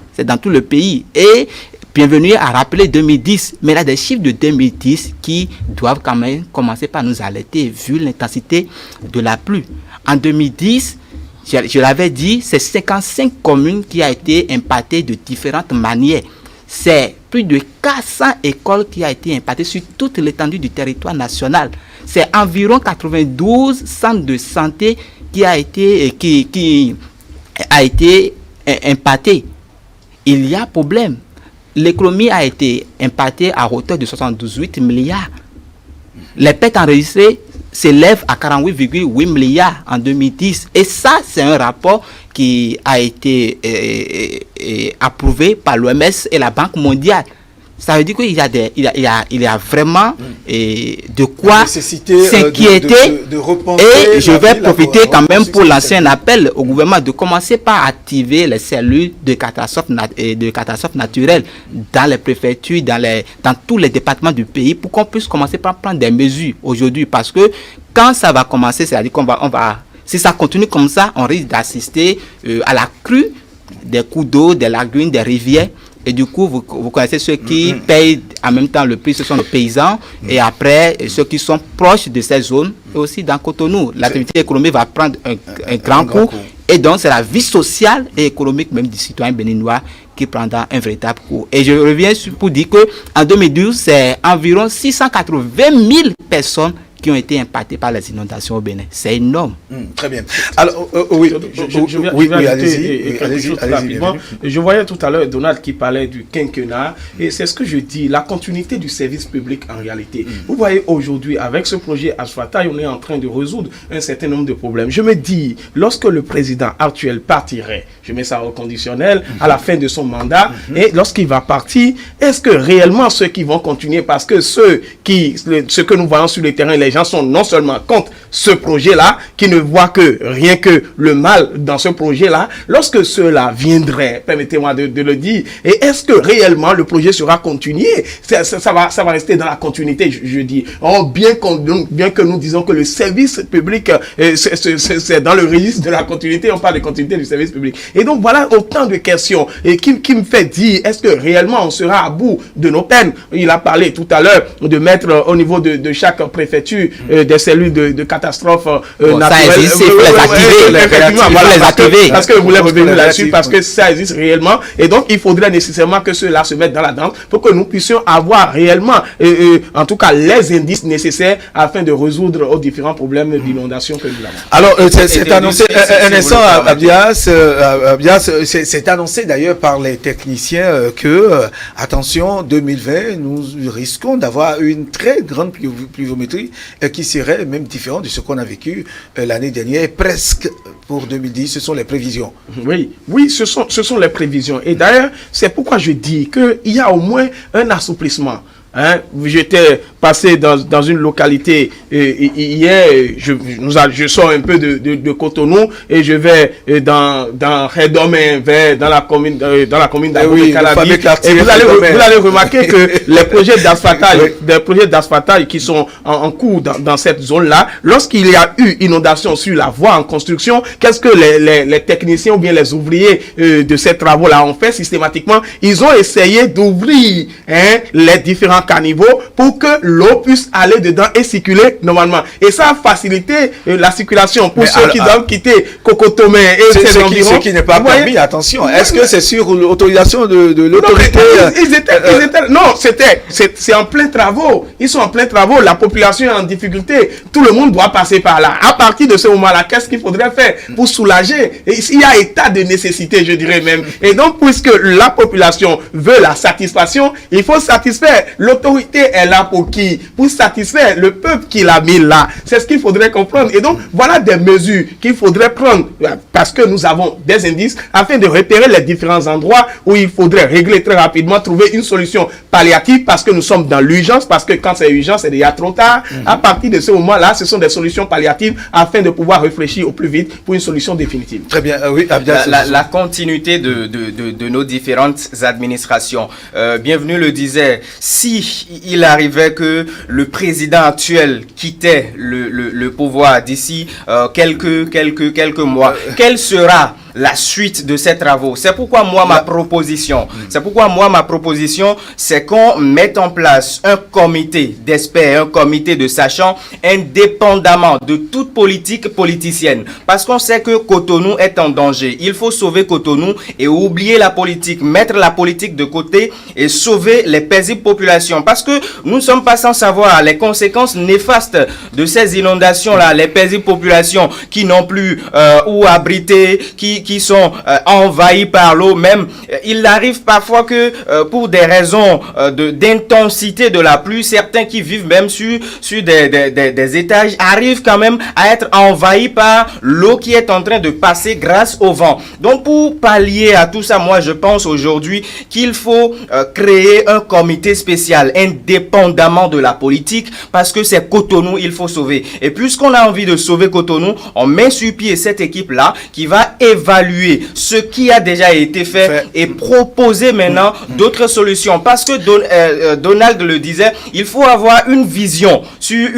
Et bienvenue à rappeler 2010, mais il y a des chiffres de 2010 qui doivent quand même commencer par nous alerter vu l'intensité de la pluie. En 2010, je l'avais dit, c'est 55 communes qui ont été impactées de différentes manières. C'est plus de 400 écoles qui ont été impactées sur toute l'étendue du territoire national. C'est environ 92 centres de santé qui a été impacté. Il y a problème. L'économie a été impactée à hauteur de 78 milliards. Les pertes enregistrées s'élèvent à 48,8 milliards en 2010. Et ça, c'est un rapport qui a été approuvé par l'OMS et la Banque mondiale. Ça veut dire qu'il y a vraiment de quoi s'inquiéter. Et je vais profiter quand même pour lancer un appel au gouvernement de commencer par activer les cellules de catastrophes naturelles dans les préfectures, dans tous les départements du pays pour qu'on puisse commencer par prendre des mesures aujourd'hui. Parce que quand ça va commencer, c'est-à-dire si ça continue comme ça, on risque d'assister à la crue des cours d'eau, des lagunes, des rivières. Et du coup, vous connaissez ceux qui payent en même temps le prix, ce sont les paysans. Et après, ceux qui sont proches de ces zones, et aussi dans Cotonou. L'activité économique va prendre un grand coup. Et donc, c'est la vie sociale et économique même du citoyen béninois qui prendra un véritable coup. Et je reviens pour dire qu'en 2012, c'est environ 680 000 personnes qui ont été impactés par les inondations au Bénin. C'est énorme. Très bien. Alors, oui, allez-y. Rapidement. Je voyais tout à l'heure Donald qui parlait du quinquennat, et c'est ce que je dis, la continuité du service public en réalité. Vous voyez aujourd'hui, avec ce projet Asfata, on est en train de résoudre un certain nombre de problèmes. Je me dis, lorsque le président actuel partirait, je mets ça au conditionnel, à la fin de son mandat, et lorsqu'il va partir, est-ce que réellement ceux qui vont continuer, parce que ce que nous voyons sur le terrain, les gens sont non seulement contre ce projet-là, qui ne voient que rien que le mal dans ce projet-là, lorsque cela viendrait, permettez-moi de le dire, et est-ce que réellement le projet sera continué? Ça va rester dans la continuité, je dis. Bien que nous disons que le service public, c'est dans le registre de la continuité, on parle de continuité du service public. Et donc voilà autant de questions qui me fait dire, est-ce que réellement on sera à bout de nos peines? Il a parlé tout à l'heure de mettre au niveau de chaque préfecture des cellules de catastrophes naturelles. Ça existe, il faut les activer. Parce que vous voulez revenir là-dessus, parce que ça existe réellement. Et donc, il faudrait nécessairement que ceux-là se mettent dans la danse pour que nous puissions avoir réellement, en tout cas, les indices nécessaires afin de résoudre aux différents problèmes d'inondation que nous avons. Alors, c'est annoncé, un instant, Abdias, c'est annoncé d'ailleurs par les techniciens que, attention, 2020, nous risquons d'avoir une très grande pluviométrie qui serait même différente de ce qu'on a vécu l'année dernière, presque pour 2010. Ce sont les prévisions. Oui, ce sont les prévisions. Et d'ailleurs, c'est pourquoi je dis qu'il y a au moins un assouplissement. J'étais passé dans une localité hier, je sors un peu de Cotonou et je vais dans Redomé, dans la commune d'Abou-Calabi. Et vous allez remarquer que les projets d'asfaltage qui sont en cours dans cette zone-là, lorsqu'il y a eu inondation sur la voie en construction, qu'est-ce que les techniciens ou bien les ouvriers de ces travaux-là ont fait systématiquement? Ils ont essayé d'ouvrir les différents caniveaux pour que l'eau puisse aller dedans et circuler normalement. Et ça a facilité la circulation pour ceux qui doivent quitter Cocotomé et ses environs. Ce qui n'est pas permis, attention. Est-ce que c'est sur l'autorisation de l'autorité? Non, c'est en plein travaux. Ils sont en plein travaux. La population est en difficulté. Tout le monde doit passer par là. À partir de ce moment-là, qu'est-ce qu'il faudrait faire pour soulager? Il y a état de nécessité, je dirais même. Et donc, puisque la population veut la satisfaction, il faut satisfaire. L'autorité est là pour qui? Pour satisfaire le peuple qui l'a mis là. C'est ce qu'il faudrait comprendre. Et donc, voilà des mesures qu'il faudrait prendre parce que nous avons des indices afin de repérer les différents endroits où il faudrait régler très rapidement, trouver une solution palliative parce que nous sommes dans l'urgence, parce que quand c'est urgent, c'est déjà trop tard. À partir de ce moment-là, ce sont des solutions palliatives afin de pouvoir réfléchir au plus vite pour une solution définitive. Très bien. Oui, la continuité de nos différentes administrations. Bienvenue le disait, si il arrivait que le président actuel quittait le pouvoir d'ici quelques mois, quelle sera la suite de ces travaux. C'est pourquoi moi, ma proposition, c'est qu'on mette en place un comité d'experts, un comité de sachants, indépendamment de toute politique politicienne. Parce qu'on sait que Cotonou est en danger. Il faut sauver Cotonou et oublier la politique, mettre la politique de côté et sauver les paisibles populations. Parce que nous ne sommes pas sans savoir les conséquences néfastes de ces inondations-là, les paisibles populations qui n'ont plus où abriter, qui sont envahies par l'eau. Même, il arrive parfois que pour des raisons d'intensité de la pluie, certains qui vivent même sur des étages arrivent quand même à être envahis par l'eau qui est en train de passer grâce au vent. Donc pour pallier à tout ça, moi je pense aujourd'hui qu'il faut créer un comité spécial indépendamment de la politique, parce que c'est Cotonou, il faut sauver. Et puisqu'on a envie de sauver Cotonou, on met sur pied cette équipe-là qui va évaluer ce qui a déjà été fait et proposer maintenant d'autres solutions. Parce que Donald le disait, il faut avoir une vision sur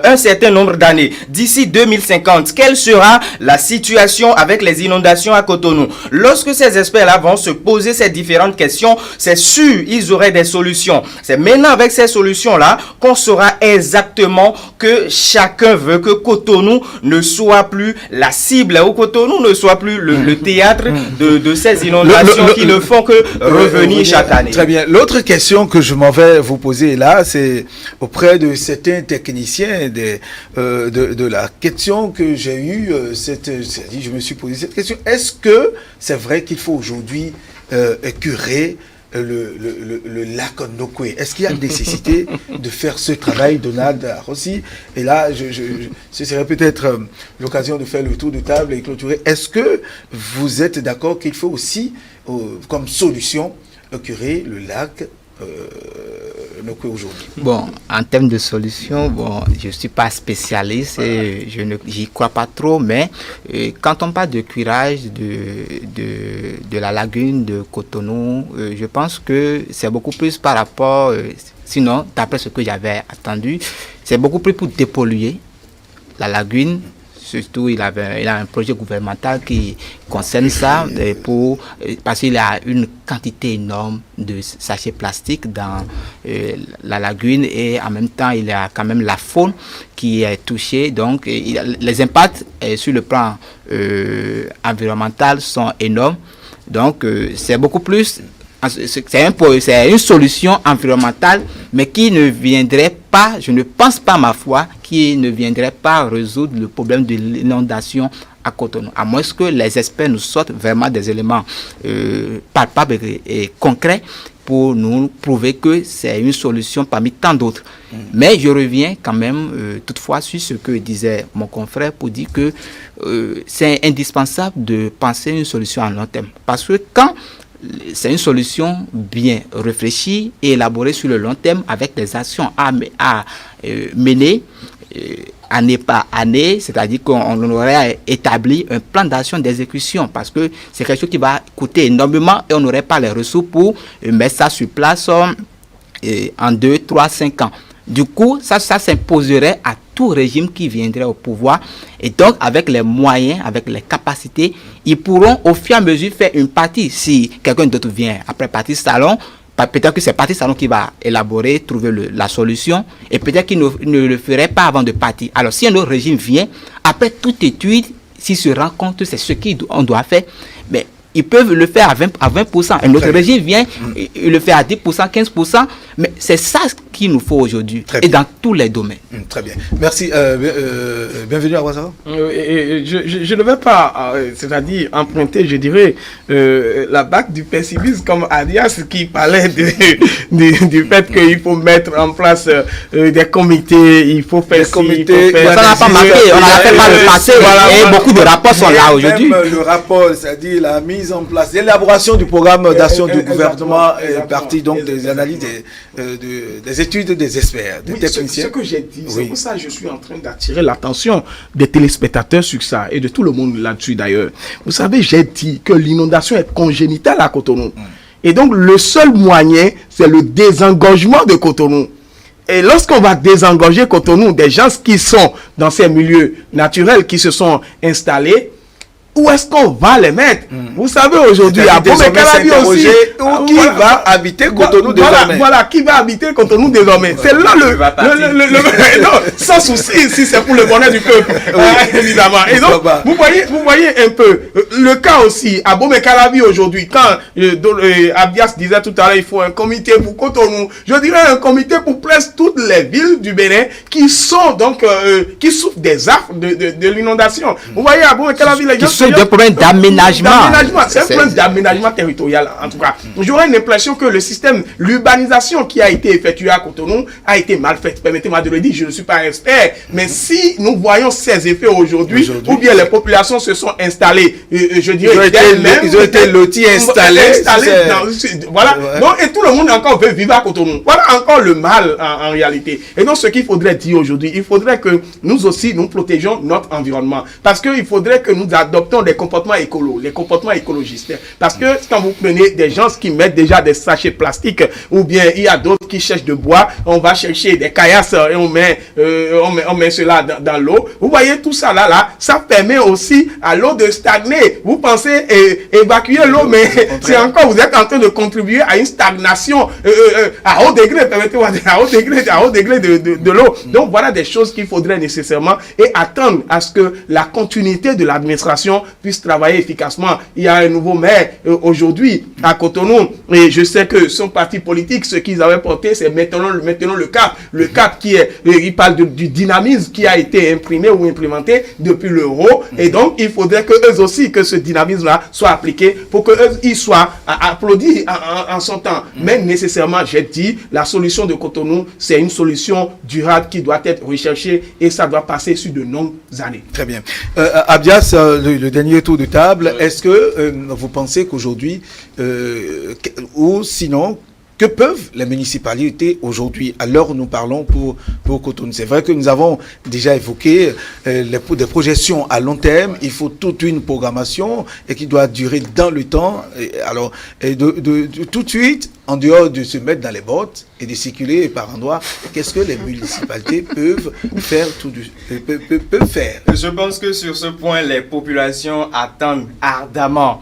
un certain nombre d'années. D'ici 2050, quelle sera la situation avec les inondations à Cotonou? Lorsque ces experts-là vont se poser ces différentes questions, c'est sûr, ils auraient des solutions. C'est maintenant avec ces solutions-là qu'on saura exactement que chacun veut que Cotonou ne soit plus la cible, ou Cotonou ne soit plus le théâtre de ces inondations qui ne font que revenir chaque année. Très bien. L'autre question que je m'en vais vous poser là, c'est auprès de certains techniciens de la question que j'ai eue, je me suis posé cette question. Est-ce que c'est vrai qu'il faut aujourd'hui curer le lac Nokwe? Est-ce qu'il y a nécessité de faire ce travail, Donald Rossi? Et là, ce serait peut-être l'occasion de faire le tour de table et clôturer. Est-ce que vous êtes d'accord qu'il faut aussi, comme solution, curer le lac Nokwe aujourd'hui? Bon, en termes de solution, je ne suis pas spécialiste et j'y crois pas trop, mais quand on parle de curage de la lagune de Cotonou, je pense que c'est beaucoup plus par rapport, sinon, d'après ce que j'avais attendu, c'est beaucoup plus pour dépolluer la lagune. Surtout, il a un projet gouvernemental qui concerne ça, parce qu'il y a une quantité énorme de sachets plastiques dans la lagune, et en même temps, il y a quand même la faune qui est touchée. Donc, les impacts sur le plan environnemental sont énormes. Donc, c'est beaucoup plus... C'est une solution environnementale, mais qui ne viendrait pas, je ne pense pas, ma foi, qui ne viendrait pas résoudre le problème de l'inondation à Cotonou, à moins que les experts nous sortent vraiment des éléments palpables et concrets pour nous prouver que c'est une solution parmi tant d'autres. Mais je reviens quand même toutefois sur ce que disait mon confrère pour dire que c'est indispensable de penser une solution à long terme. Parce que quand c'est une solution bien réfléchie et élaborée sur le long terme avec des actions à mener année par année, c'est-à-dire qu'on aurait établi un plan d'action d'exécution, parce que c'est quelque chose qui va coûter énormément et on n'aurait pas les ressources pour mettre ça sur place en 2, 3, 5 ans. Du coup, ça s'imposerait à tout régime qui viendrait au pouvoir. Et donc, avec les moyens, avec les capacités, ils pourront au fur et à mesure faire une partie. Si quelqu'un d'autre vient après partie salon, peut-être que c'est partie salon qui va élaborer, trouver la solution, et peut-être qu'il ne le ferait pas avant de partir. Alors, si un autre régime vient, après toute étude, s'il se rend compte que c'est ce qu'on doit faire, mais ils peuvent le faire à 20%. Un autre régime vient, il le fait à 10%, 15%. Mais c'est ça qu'il nous faut aujourd'hui. Et dans tous les domaines. Très bien. Merci. Bienvenue à Ouattara. Je ne vais pas, c'est-à-dire emprunter, je dirais, la bague du pessimisme comme Arias qui parlait du fait qu'il faut mettre en place des comités, il faut faire des comités. Ça n'a pas marqué, on n'a fait pas le passé. Et beaucoup de rapports sont là aujourd'hui. Le rapport, c'est-à-dire la mise en place, l'élaboration du programme d'action du gouvernement est partie donc des analyses, des études des experts, des techniciens. Ce que j'ai dit, c'est pour ça que je suis en train d'attirer l'attention des téléspectateurs sur ça et de tout le monde là-dessus d'ailleurs. Vous savez, j'ai dit que l'inondation est congénitale à Cotonou. Et donc, le seul moyen, c'est le désengorgement de Cotonou. Et lorsqu'on va désengorger Cotonou, des gens qui sont dans ces milieux naturels, qui se sont installés, où est-ce qu'on va les mettre? Vous savez, aujourd'hui, à Bomé-Calavi aussi, qui va habiter Cotonou désormais? Voilà, qui va habiter Cotonou désormais. C'est là non, sans souci, si c'est pour le bonheur du peuple, évidemment. Et donc, vous voyez un peu, le cas aussi, à Bomé-Calavi aujourd'hui, quand Abias disait tout à l'heure, il faut un comité pour Cotonou, je dirais un comité pour presque toutes les villes du Bénin qui sont donc, qui souffrent des affres de l'inondation. Vous voyez, à Bomé-Calavi, les gens... C'est un problème d'aménagement. C'est un problème d'aménagement territorial, en tout cas. J'aurais l'impression que le système, l'urbanisation qui a été effectuée à Cotonou a été mal faite. Permettez-moi de le dire, je ne suis pas expert, mais si nous voyons ces effets aujourd'hui, ou bien les populations se sont installées, je dirais, ils ont été lotis, installés. Voilà. Donc, et tout le monde encore veut vivre à Cotonou. Voilà encore le mal en réalité. Et donc, ce qu'il faudrait dire aujourd'hui, il faudrait que nous aussi, nous protégeons notre environnement. Parce qu'il faudrait que nous adoptons des comportements écolos, les comportements écologistes. Parce que quand vous prenez des gens qui mettent déjà des sachets plastiques, ou bien il y a d'autres qui cherchent de bois, on va chercher des caillasses et on met cela dans l'eau. Vous voyez tout ça là, ça permet aussi à l'eau de stagner. Vous pensez évacuer l'eau, mais c'est encore, vous êtes en train de contribuer à une stagnation à haut degré, permettez-moi, à haut degré de l'eau. Donc voilà des choses qu'il faudrait nécessairement et attendre à ce que la continuité de l'administration puisse travailler efficacement. Il y a un nouveau maire aujourd'hui à Cotonou et je sais que son parti politique, ce qu'ils avaient porté, c'est maintenant le cap. Le cap qui est, il parle du dynamisme qui a été imprimé ou implémenté depuis l'euro et donc il faudrait que eux aussi, que ce dynamisme-là soit appliqué pour que eux, ils soient applaudis en son temps. Mais nécessairement, j'ai dit, la solution de Cotonou, c'est une solution durable qui doit être recherchée et ça doit passer sur de longues années. Très bien. Abias, le dernier tour de table, est-ce que vous pensez qu'aujourd'hui, ou sinon, que peuvent les municipalités aujourd'hui, à l'heure où nous parlons pour Cotonou? C'est vrai que nous avons déjà évoqué des projections à long terme. Il faut toute une programmation et qui doit durer dans le temps. Alors, tout de suite, en dehors de se mettre dans les bottes et de circuler par endroits, qu'est-ce que les municipalités peuvent faire peuvent faire? Je pense que sur ce point, les populations attendent ardemment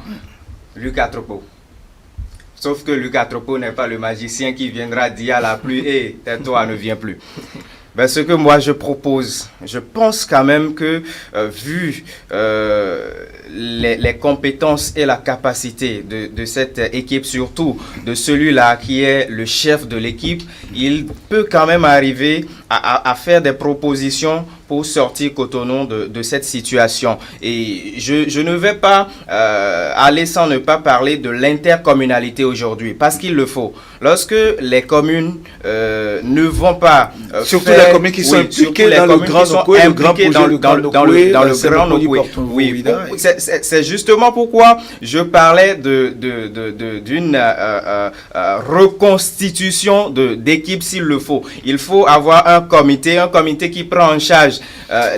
Luc Atropo. Sauf que Luc Atropo n'est pas le magicien qui viendra dire à la pluie « Hé, tais-toi, ne viens plus ». Ben, ce que moi je propose, je pense quand même que vu les compétences et la capacité de cette équipe, surtout de celui-là qui est le chef de l'équipe, il peut quand même arriver à faire des propositions pour sortir Cotonou de cette situation. Et je ne vais pas aller sans ne pas parler de l'intercommunalité aujourd'hui, parce qu'il le faut. Lorsque les communes ne vont pas surtout les communes qui sont impliquées dans le grand Nokoué, dans le grand Nokoué. Oui, c'est justement pourquoi je parlais d'une reconstitution d'équipe s'il le faut. Il faut avoir un comité qui prend en charge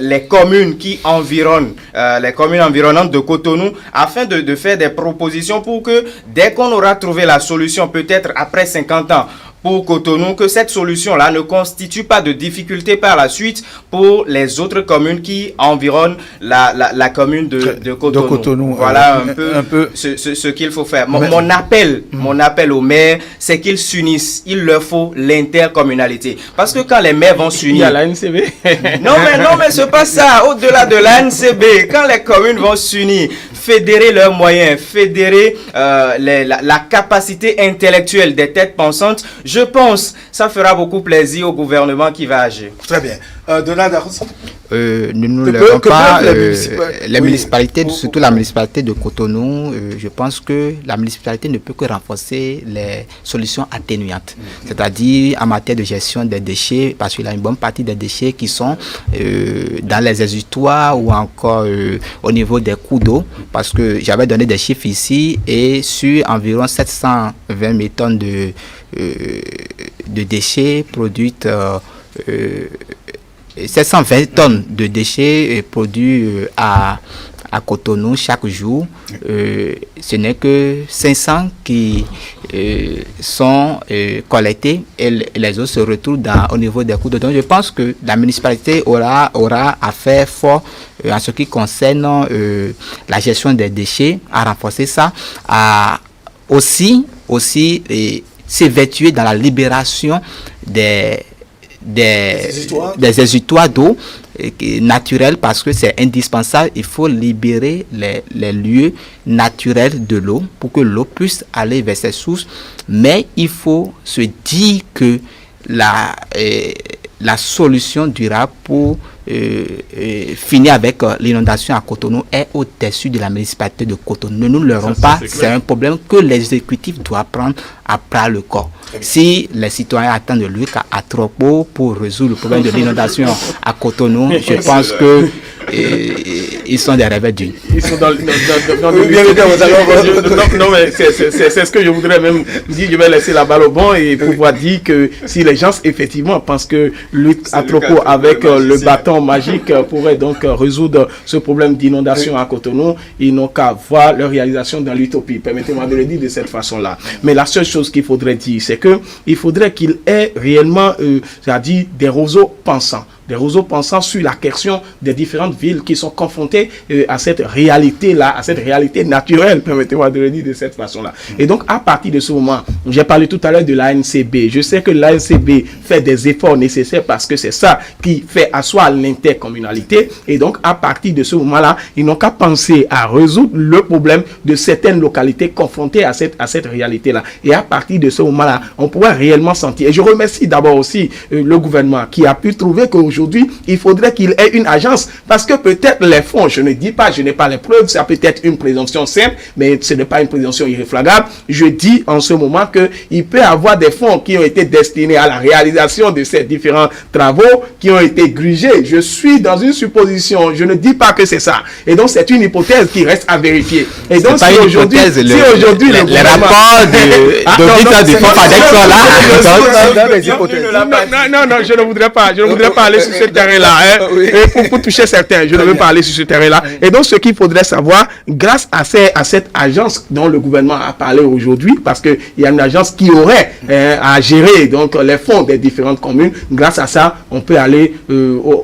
les communes qui environnent, les communes environnantes de Cotonou, afin de faire des propositions pour que dès qu'on aura trouvé la solution, peut-être après 50 ans, pour Cotonou, que cette solution-là ne constitue pas de difficulté par la suite pour les autres communes qui environnent la commune de Cotonou. Voilà un peu ce qu'il faut faire. Mon appel aux maires, c'est qu'ils s'unissent. Il leur faut l'intercommunalité. Parce que quand les maires vont s'unir... Il y a la NCB. Non, mais c'est pas ça. Au-delà de la NCB, quand les communes vont s'unir, fédérer leurs moyens, fédérer la capacité intellectuelle des têtes pensantes, je pense ça fera beaucoup plaisir au gouvernement qui va agir. Très bien. Donald Arros, nous ne lèverons pas les municipalités, surtout la municipalité de Cotonou. Je pense que la municipalité ne peut que renforcer les solutions atténuantes. C'est-à-dire en matière de gestion des déchets, parce qu'il y a une bonne partie des déchets qui sont dans les exutoires ou encore au niveau des cours d'eau. Parce que j'avais donné des chiffres ici et sur environ 720 000 tonnes de déchets produites 720 tonnes de déchets produits à Cotonou chaque jour. Ce n'est que 500 qui sont collectés et les autres se retrouvent au niveau des cours d'eau. Donc je pense que la municipalité aura à faire fort en ce qui concerne la gestion des déchets, à renforcer ça, à aussi s'évertuer dans la libération des exutoires d'eau naturels, parce que c'est indispensable. Il faut libérer les lieux naturels de l'eau pour que l'eau puisse aller vers ses sources. Mais il faut se dire que la solution durable pour finir avec l'inondation à Cotonou est au-dessus de la municipalité de Cotonou. Ne nous leurrons pas, c'est un problème que l'exécutif doit prendre à bras le corps. Si les citoyens attendent de lui qu'à Tropo pour résoudre le problème de l'inondation à Cotonou, je pense que ils sont des rêves d'une. Ils sont dans non, mais c'est ce que je voudrais même dire. Je vais laisser la balle au bon et pouvoir dire que si les gens effectivement pensent que lutte à Tropo avec le bâton magique pourrait donc résoudre ce problème d'inondation à Cotonou, ils n'ont qu'à voir leur réalisation dans l'utopie. Permettez-moi de le dire de cette façon-là. Mais la seule chose qu'il faudrait dire, c'est que il faudrait qu'il ait réellement, c'est-à-dire des roseaux pensants sur la question des différentes villes qui sont confrontées à cette réalité-là, à cette réalité naturelle, permettez-moi de le dire de cette façon-là. Et donc, à partir de ce moment, j'ai parlé tout à l'heure de l'ANCB. Je sais que l'ANCB fait des efforts nécessaires parce que c'est ça qui fait asseoir l'intercommunalité. Et donc, à partir de ce moment-là, ils n'ont qu'à penser à résoudre le problème de certaines localités confrontées à cette réalité-là. Et à partir de ce moment-là, on pourrait réellement sentir. Et je remercie d'abord aussi le gouvernement qui a pu trouver qu'aujourd'hui, il faudrait qu'il ait une agence, parce que peut-être les fonds, je ne dis pas, je n'ai pas les preuves, ça peut être une présomption simple, mais ce n'est pas une présomption irréfragable. Je dis en ce moment qu'il peut y avoir des fonds qui ont été destinés à la réalisation de ces différents travaux qui ont été grugés. Je suis dans une supposition, je ne dis pas que c'est ça. Et donc c'est une hypothèse qui reste à vérifier. Et donc si aujourd'hui les rapports d'auditeurs du fonds FADEC sont là. Non, je ne voudrais pas aller sur ce terrain-là, pour toucher certains, je ne veux pas aller sur ce terrain-là. Et donc, ce qu'il faudrait savoir, grâce à cette agence dont le gouvernement a parlé aujourd'hui, parce qu'il y a une agence qui aurait à gérer donc les fonds des différentes communes, grâce à ça, on peut aller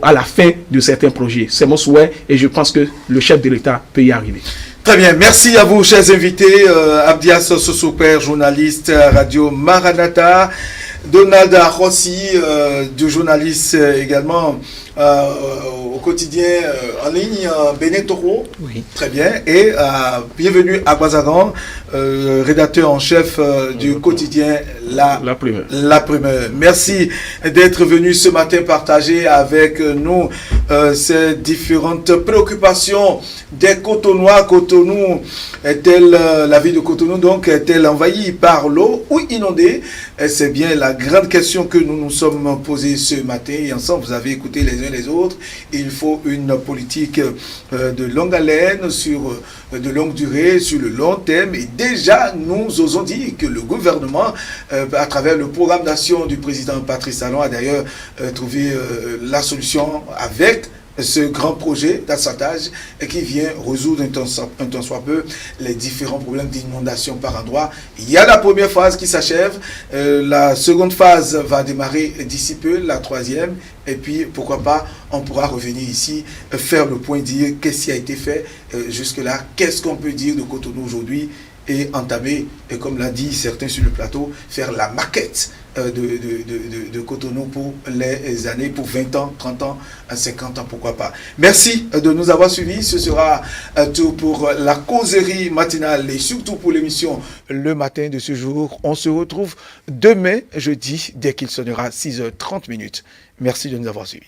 à la fin de certains projets. C'est mon souhait et je pense que le chef de l'État peut y arriver. Très bien, merci à vous, chers invités. Abdias Sosouper, journaliste Radio Maranatha. Donald Rossi, du journaliste également au quotidien en ligne, Bénin Toro. Oui. Très bien. Et bienvenue à Guazagan, rédacteur en chef du quotidien La Primeur. Merci d'être venu ce matin partager avec nous ces différentes préoccupations des Cotonois. Cotonou est-elle, la ville de Cotonou donc, est-elle envahie par l'eau ou inondée? C'est bien la grande question que nous nous sommes posée ce matin. Et ensemble, vous avez écouté les uns les autres. Il faut une politique de longue haleine, de longue durée, sur le long terme. Et déjà, nous osons dire que le gouvernement, à travers le programme d'action du président Patrice Talon, a d'ailleurs trouvé la solution avec ce grand projet d'assatage qui vient résoudre un tant soit peu les différents problèmes d'inondation par endroit. Il y a la première phase qui s'achève, la seconde phase va démarrer d'ici peu, la troisième, et puis pourquoi pas on pourra revenir ici, faire le point, dire qu'est-ce qui a été fait jusque-là, qu'est-ce qu'on peut dire de Cotonou aujourd'hui, et entamer, et comme l'a dit certains sur le plateau, faire la maquette de Cotonou pour les années, pour 20 ans, 30 ans, 50 ans, pourquoi pas. Merci de nous avoir suivis. Ce sera tout pour la causerie matinale et surtout pour l'émission Le Matin de ce jour. On se retrouve demain, jeudi, dès qu'il sonnera 6h30. Merci de nous avoir suivis.